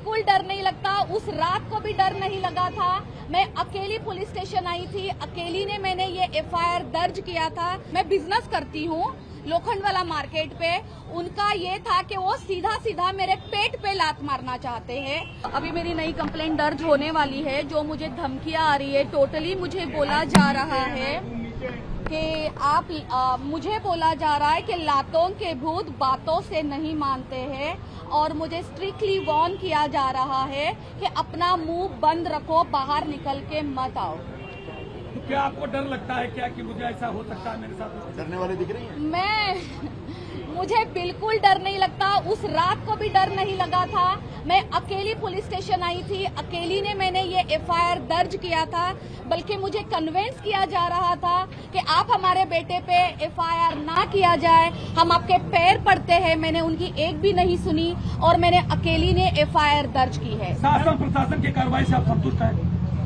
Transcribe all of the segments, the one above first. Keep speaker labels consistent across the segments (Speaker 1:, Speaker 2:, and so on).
Speaker 1: बिल्कुल डर नहीं लगता। उस रात को भी डर नहीं लगा था। मैं अकेली पुलिस स्टेशन आई थी, अकेली ने मैंने ये एफआईआर दर्ज किया था। मैं बिजनेस करती हूँ लोखंडवाला मार्केट पे। उनका ये था कि वो सीधा सीधा मेरे पेट पे लात मारना चाहते हैं। अभी मेरी नई कंप्लेंट दर्ज होने वाली है। जो मुझे धमकियां आ रही है, टोटली मुझे बोला जा रहा है कि मुझे बोला जा रहा है कि लातों के भूत बातों से नहीं मानते हैं, और मुझे स्ट्रिक्टली वार्न किया जा रहा है कि अपना मुंह बंद रखो, बाहर निकल के मत आओ।
Speaker 2: तो क्या आपको डर लगता है क्या कि मुझे ऐसा हो सकता है मेरे साथ?
Speaker 3: डरने वाले दिख रही हैं?
Speaker 1: मुझे बिल्कुल डर नहीं लगता। उस रात को भी डर नहीं लगा था। मैं अकेली पुलिस स्टेशन आई थी, अकेली ने मैंने ये एफआईआर दर्ज किया था। बल्कि मुझे कन्विंस किया जा रहा था कि आप हमारे बेटे पे एफआईआर ना किया जाए, हम आपके पैर पड़ते हैं। मैंने उनकी एक भी नहीं सुनी और मैंने अकेली ने एफआईआर दर्ज की है।
Speaker 2: शासन प्रशासन की कार्रवाई से आप संतुष्ट हैं?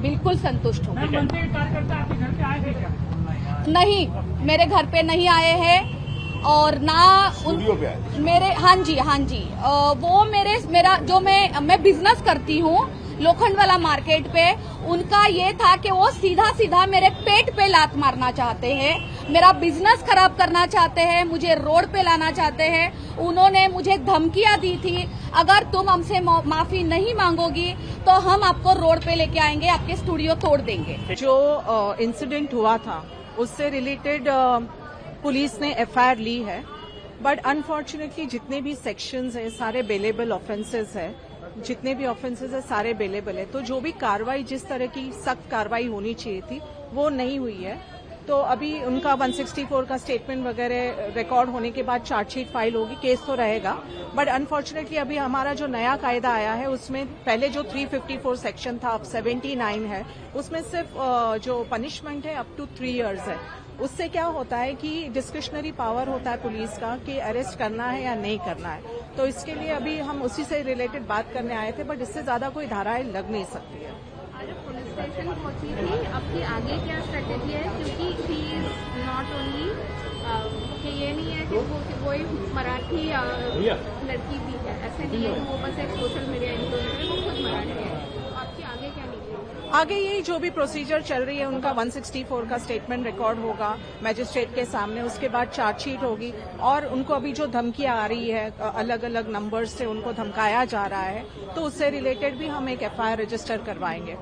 Speaker 1: बिल्कुल संतुष्ट हूँ।
Speaker 2: मंत्री कार्यकर्ता आपके घर पे आए थे क्या?
Speaker 1: नहीं, मेरे घर पे नहीं आए हैं और ना मेरे हाँ जी वो मेरा जो मैं बिजनेस करती हूँ लोखंडवाला मार्केट पे। उनका ये था कि वो सीधा सीधा मेरे पेट पे लात मारना चाहते हैं, मेरा बिजनेस खराब करना चाहते हैं, मुझे रोड पे लाना चाहते हैं। उन्होंने मुझे धमकियां दी थी, अगर तुम हमसे माफी नहीं मांगोगी तो हम आपको रोड पे लेके आएंगे, आपके स्टूडियो तोड़ देंगे।
Speaker 4: जो इंसिडेंट हुआ था उससे रिलेटेड पुलिस ने एफआईआर ली है, बट अनफॉर्चुनेटली जितने भी सेक्शंस हैं सारे बेलेबल ऑफेंसेस है, जितने भी ऑफेंसेस है सारे बेलेबल है। तो जो भी कार्रवाई, जिस तरह की सख्त कार्रवाई होनी चाहिए थी वो नहीं हुई है। तो अभी उनका 164 का स्टेटमेंट वगैरह रिकॉर्ड होने के बाद चार्जशीट फाइल होगी, केस तो रहेगा। बट अनफॉर्चुनेटली अभी हमारा जो नया कायदा आया है उसमें पहले जो 354 सेक्शन था अब 79 है, उसमें सिर्फ जो पनिशमेंट है अप टू 3 इयर्स है। उससे क्या होता है कि डिस्क्रिशनरी पावर होता है पुलिस का कि अरेस्ट करना है या नहीं करना है। तो इसके लिए अभी हम उसी से रिलेटेड बात करने आए थे, बट इससे ज्यादा कोई धाराएं लग नहीं सकती है।
Speaker 5: आज पुलिस स्टेशन पहुंची थी, आपकी आगे क्या स्ट्रेटेजी है? क्योंकि ही इज नॉट ओनली कि ये नहीं है कि वो एक मराठी लड़की भी है, ऐसे नहीं है कि वो बस एक सोशल मीडिया इन्फ्लुएंसर है, वो खुद मराठी है। तो आपकी आगे क्या नीति?
Speaker 4: आगे यही जो भी प्रोसीजर चल रही है उनका 164 का स्टेटमेंट रिकॉर्ड होगा मैजिस्ट्रेट के सामने, उसके बाद चार्जशीट होगी। और उनको अभी जो धमकियां आ रही है अलग अलग नंबर्स से उनको धमकाया जा रहा है, तो उससे रिलेटेड भी हम एक एफआईआर रजिस्टर करवाएंगे।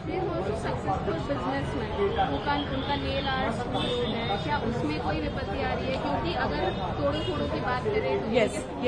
Speaker 5: सक्सेसफुल बिजनेसमैन उनका नेल आर्ट स्टूडियो है, क्या उसमें कोई विपत्ति आ रही है? क्योंकि अगर तोड़ो की बात करें तो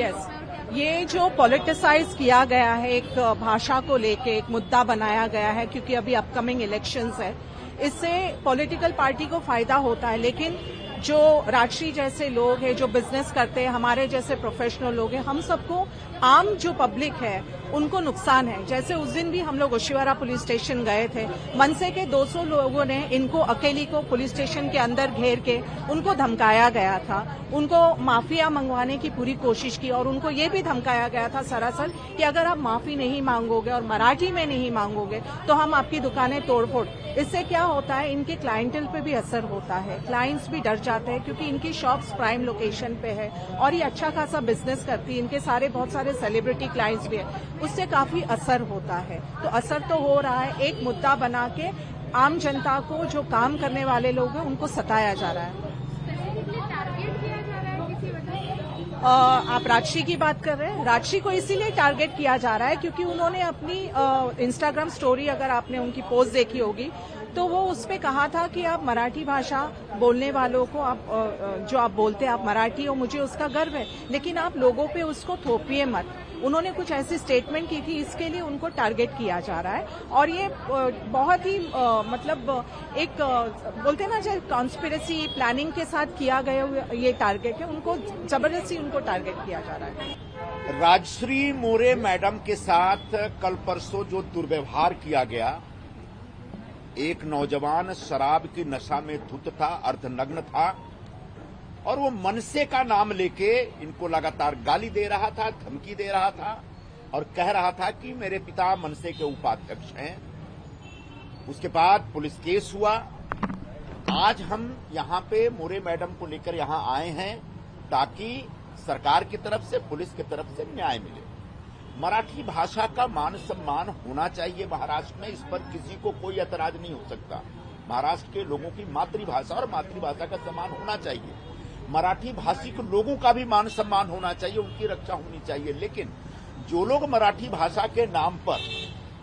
Speaker 4: यस ये जो पॉलिटिसाइज किया गया है, एक भाषा को लेके एक मुद्दा बनाया गया है, क्योंकि अभी अपकमिंग इलेक्शंस है, इससे पॉलिटिकल पार्टी को फायदा होता है। लेकिन जो राजश्री जैसे लोग हैं, जो बिजनेस करते हैं, हमारे जैसे प्रोफेशनल लोग हैं, हम सबको, आम जो पब्लिक है उनको नुकसान है। जैसे उस दिन भी हम लोग ओशिवारा पुलिस स्टेशन गए थे, मनसे के 200 लोगों ने इनको अकेली को पुलिस स्टेशन के अंदर घेर के उनको धमकाया गया था, उनको माफिया मंगवाने की पूरी कोशिश की, और उनको ये भी धमकाया गया था सरासर कि अगर आप माफी नहीं मांगोगे और मराठी में नहीं मांगोगे तो हम आपकी दुकानें तोड़फोड़। इससे क्या होता है, इनके क्लाइंटल पे भी असर होता है, क्लाइंट्स भी डर जाते हैं क्योंकि इनकी शॉप्स प्राइम लोकेशन पे है और ये अच्छा खासा बिजनेस करती है, इनके बहुत सारे सेलिब्रिटी क्लाइंट्स भी है, उससे काफी असर होता है। तो असर तो हो रहा है, एक मुद्दा बना के आम जनता को, जो काम करने वाले लोग हैं, उनको सताया जा रहा है। आप राजश्री की बात कर रहे हैं? राजश्री को इसीलिए टारगेट किया जा रहा है क्योंकि उन्होंने अपनी इंस्टाग्राम स्टोरी, अगर आपने उनकी पोस्ट देखी होगी, तो वो उस पे कहा था कि आप मराठी भाषा बोलने वालों को, आप जो आप बोलते हैं आप मराठी हो, मुझे उसका गर्व है, लेकिन आप लोगों पे उसको थोपिए मत। उन्होंने कुछ ऐसी स्टेटमेंट की थी, इसके लिए उनको टारगेट किया जा रहा है। और ये बहुत ही मतलब एक बोलते हैं ना, जैसे कॉन्स्पिरेसी प्लानिंग के साथ किया गया ये टारगेट है, उनको जबरदस्ती उनको टारगेट किया जा रहा है।
Speaker 3: राजश्री मोरे मैडम के साथ कल परसों जो दुर्व्यवहार किया गया, एक नौजवान शराब की नशा में धुत था, अर्धनग्न था, और वो मनसे का नाम लेके इनको लगातार गाली दे रहा था, धमकी दे रहा था और कह रहा था कि मेरे पिता मनसे के उपाध्यक्ष हैं। उसके बाद पुलिस केस हुआ। आज हम यहां पे मोरे मैडम को लेकर यहां आए हैं ताकि सरकार की तरफ से, पुलिस की तरफ से न्याय मिले। मराठी भाषा का मान सम्मान होना चाहिए महाराष्ट्र में, इस पर किसी को कोई ऐतराज नहीं हो सकता। महाराष्ट्र के लोगों की मातृभाषा और मातृभाषा का सम्मान होना चाहिए। मराठी भाषिक लोगों का भी मान सम्मान होना चाहिए, उनकी रक्षा होनी चाहिए। लेकिन जो लोग मराठी भाषा के नाम पर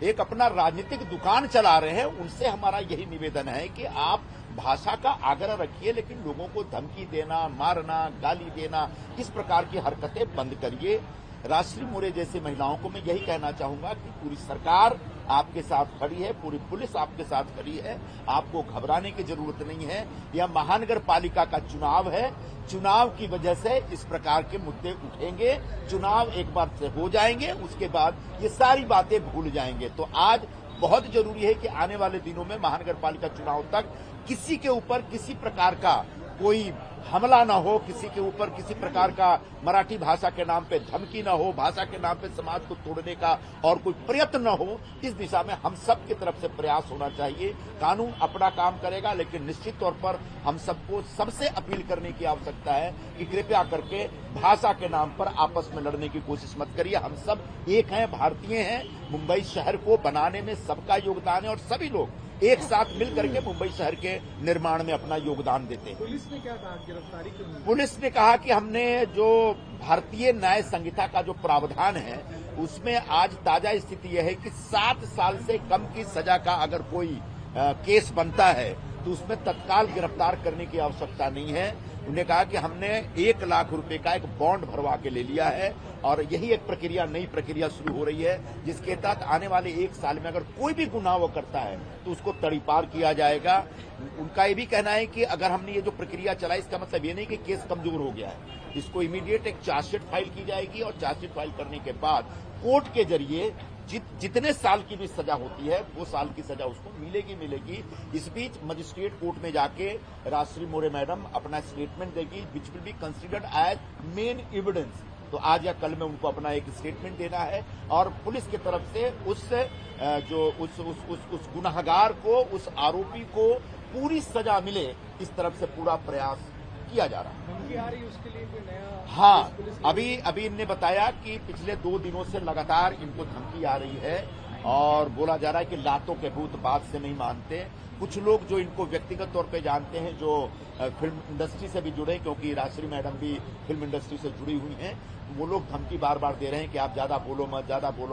Speaker 3: एक अपना राजनीतिक दुकान चला रहे हैं, उनसे हमारा यही निवेदन है कि आप भाषा का आग्रह रखिए, लेकिन लोगों को धमकी देना, मारना, गाली देना, इस प्रकार की हरकतें बंद करिए। राजश्री मोरे जैसी महिलाओं को मैं यही कहना चाहूंगा कि पूरी सरकार आपके साथ खड़ी है, पूरी पुलिस आपके साथ खड़ी है, आपको घबराने की जरूरत नहीं है। यह महानगर पालिका का चुनाव है, चुनाव की वजह से इस प्रकार के मुद्दे उठेंगे। चुनाव एक बार से हो जाएंगे, उसके बाद ये सारी बातें भूल जाएंगे। तो आज बहुत जरूरी है कि आने वाले दिनों में महानगर पालिका चुनाव तक किसी के ऊपर किसी प्रकार का कोई हमला न हो, किसी के ऊपर किसी प्रकार का मराठी भाषा के नाम पे धमकी न हो, भाषा के नाम पे समाज को तोड़ने का और कोई प्रयत्न न हो। इस दिशा में हम सब की तरफ से प्रयास होना चाहिए। कानून अपना काम करेगा, लेकिन निश्चित तौर पर हम सबको सबसे अपील करने की आवश्यकता है कि कृपया करके भाषा के नाम पर आपस में लड़ने की कोशिश मत करिए। हम सब एक हैं, भारतीय हैं। मुंबई शहर को बनाने में सबका योगदान है और सभी लोग एक साथ मिल करके मुंबई शहर के निर्माण में अपना योगदान देते हैं।
Speaker 2: पुलिस ने क्या कहा, गिरफ्तारी क्यों हुई?
Speaker 3: पुलिस ने कहा कि हमने जो भारतीय न्याय संहिता का जो प्रावधान है, उसमें आज ताजा स्थिति यह है कि 7 साल से कम की सजा का अगर कोई केस बनता है तो उसमें तत्काल गिरफ्तार करने की आवश्यकता नहीं है। उन्होंने कहा कि हमने 1 लाख रुपए का एक बॉन्ड भरवा के ले लिया है और यही एक प्रक्रिया, नई प्रक्रिया शुरू हो रही है, जिसके तहत आने वाले 1 साल में अगर कोई भी गुनाह वो करता है तो उसको तड़ीपार किया जाएगा। उनका ये भी कहना है कि अगर हमने ये जो प्रक्रिया चलाई, इसका मतलब ये नहीं कि केस कमजोर हो गया है। इसको इमीडिएट एक चार्जशीट फाइल की जाएगी और चार्जशीट फाइल करने के बाद कोर्ट के जरिए जितने साल की भी सजा होती है वो साल की सजा उसको मिलेगी। इस बीच मजिस्ट्रेट कोर्ट में जाके राजश्री मोरे मैडम अपना स्टेटमेंट देगी, which will be considered as main evidence. तो आज या कल में उनको अपना एक स्टेटमेंट देना है और पुलिस की तरफ से उस गुनाहगार को, उस आरोपी को पूरी सजा मिले, इस तरफ से पूरा प्रयास किया जा रहा है।
Speaker 2: धमकी आ रही है उसके लिए कोई नया?
Speaker 3: हाँ, अभी इनने बताया कि पिछले 2 दिनों से लगातार इनको धमकी आ रही है और बोला जा रहा है कि लातों के भूत बात से नहीं मानते। कुछ लोग जो इनको व्यक्तिगत तौर पे जानते हैं, जो फिल्म इंडस्ट्री से भी जुड़े, क्योंकि राजश्री मैडम भी फिल्म इंडस्ट्री से जुड़ी हुई हैं, वो लोग धमकी बार बार दे रहे हैं कि आप ज्यादा बोलो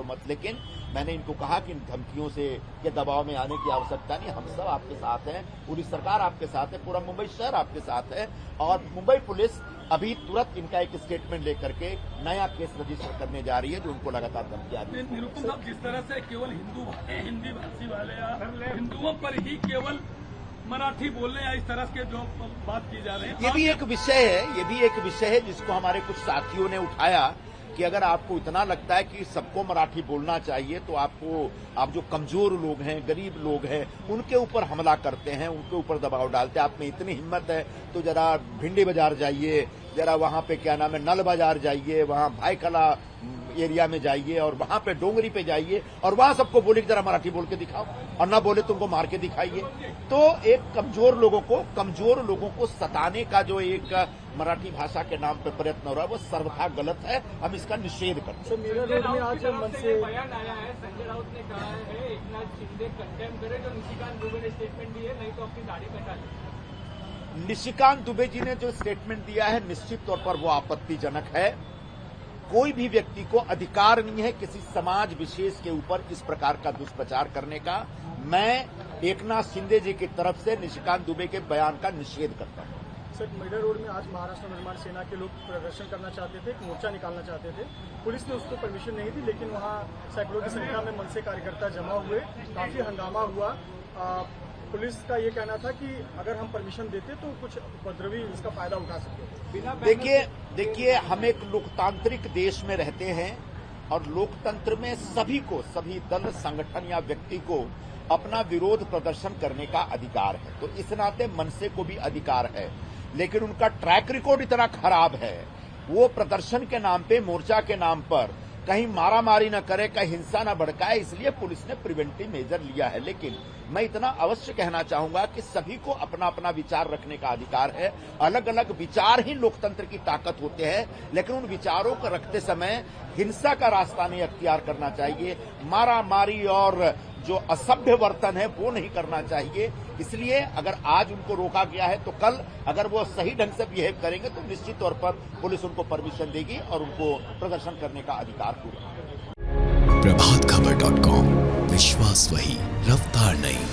Speaker 3: मत। लेकिन मैंने इनको कहा कि इन धमकियों से के दबाव में आने की आवश्यकता नहीं। हम सब आपके साथ हैं, पूरी सरकार आपके साथ है, पूरा मुंबई शहर आपके साथ है और मुंबई पुलिस अभी तुरंत इनका एक स्टेटमेंट लेकर के नया केस रजिस्टर करने जा रही है, जो उनको लगातार धमकी आ रही है।
Speaker 2: निरुपम साहब, जिस तरह से केवल हिंदी भाषी वाले या हिंदुओं पर ही केवल मराठी बोलने या इस तरह के जो बात की जा रही है,
Speaker 3: ये भी एक विषय है जिसको हमारे कुछ साथियों ने उठाया कि अगर आपको इतना लगता है कि सबको मराठी बोलना चाहिए तो आप जो कमजोर लोग हैं, गरीब लोग हैं, उनके ऊपर हमला करते हैं, उनके ऊपर दबाव डालते हैं। आप में इतनी हिम्मत है तो जरा भिंडी बाजार जाइए, जरा वहां पे क्या नाम है नल बाजार जाइए, वहां भाईकला एरिया में जाइए और वहां पे डोंगरी पे जाइए और वहां सबको बोले कि जरा मराठी बोल के दिखाओ और ना बोले तुमको मार के दिखाइए। तो एक कमजोर लोगों को सताने का जो एक मराठी भाषा के नाम पे प्रयत्न हो रहा है वो सर्वथा गलत है। हम इसका निषेध करते हैं।
Speaker 6: मेरा रोड में आज मन से
Speaker 7: बयान आया है, संजय राउत ने कहा है एकनाथ शिंदे कंडेम करे, जो निशिकांत दुबे ने स्टेटमेंट दी है, नहीं तो अपनी दाढ़ी कटा ले।
Speaker 3: निशिकांत दुबे जी ने जो स्टेटमेंट दिया है निश्चित तौर पर वो आपत्तिजनक है। कोई भी व्यक्ति को अधिकार नहीं है किसी समाज विशेष के ऊपर इस प्रकार का दुष्प्रचार करने का। मैं एकनाथ शिंदे जी की तरफ से निशिकांत दुबे के बयान का निषेध करता हूं।
Speaker 6: सर, मैडर रोड में आज महाराष्ट्र निर्माण सेना के लोग प्रदर्शन करना चाहते थे, एक मोर्चा निकालना चाहते थे। पुलिस ने उसको परमिशन नहीं दी, लेकिन वहां सैकड़ों की संख्या में मनसे कार्यकर्ता जमा हुए, काफी हंगामा हुआ। पुलिस का ये कहना था कि अगर हम परमिशन देते तो कुछ उपद्रवी इसका फायदा उठा सकते।
Speaker 3: देखिए हम एक लोकतांत्रिक देश में रहते हैं और लोकतंत्र में सभी दल, संगठन या व्यक्ति को अपना विरोध प्रदर्शन करने का अधिकार है। तो इस नाते मनसे को भी अधिकार है, लेकिन उनका ट्रैक रिकॉर्ड इतना खराब है। वो प्रदर्शन के नाम पे, मोर्चा के नाम पर कहीं मारामारी न करे, कहीं हिंसा न भड़काए, इसलिए पुलिस ने प्रिवेंटिव मेजर लिया है। लेकिन मैं इतना अवश्य कहना चाहूंगा कि सभी को अपना अपना विचार रखने का अधिकार है। अलग अलग विचार ही लोकतंत्र की ताकत होते हैं, लेकिन उन विचारों को रखते समय हिंसा का रास्ता नहीं अख्तियार करना चाहिए। मारामारी और जो असभ्य वर्तन है वो नहीं करना चाहिए। इसलिए अगर आज उनको रोका गया है तो कल अगर वो सही ढंग से बिहेव करेंगे तो निश्चित तौर पर पुलिस उनको परमिशन देगी और उनको प्रदर्शन करने का अधिकार होगा।
Speaker 8: प्रभातखबर.com, विश्वास वही, रफ्तार नहीं।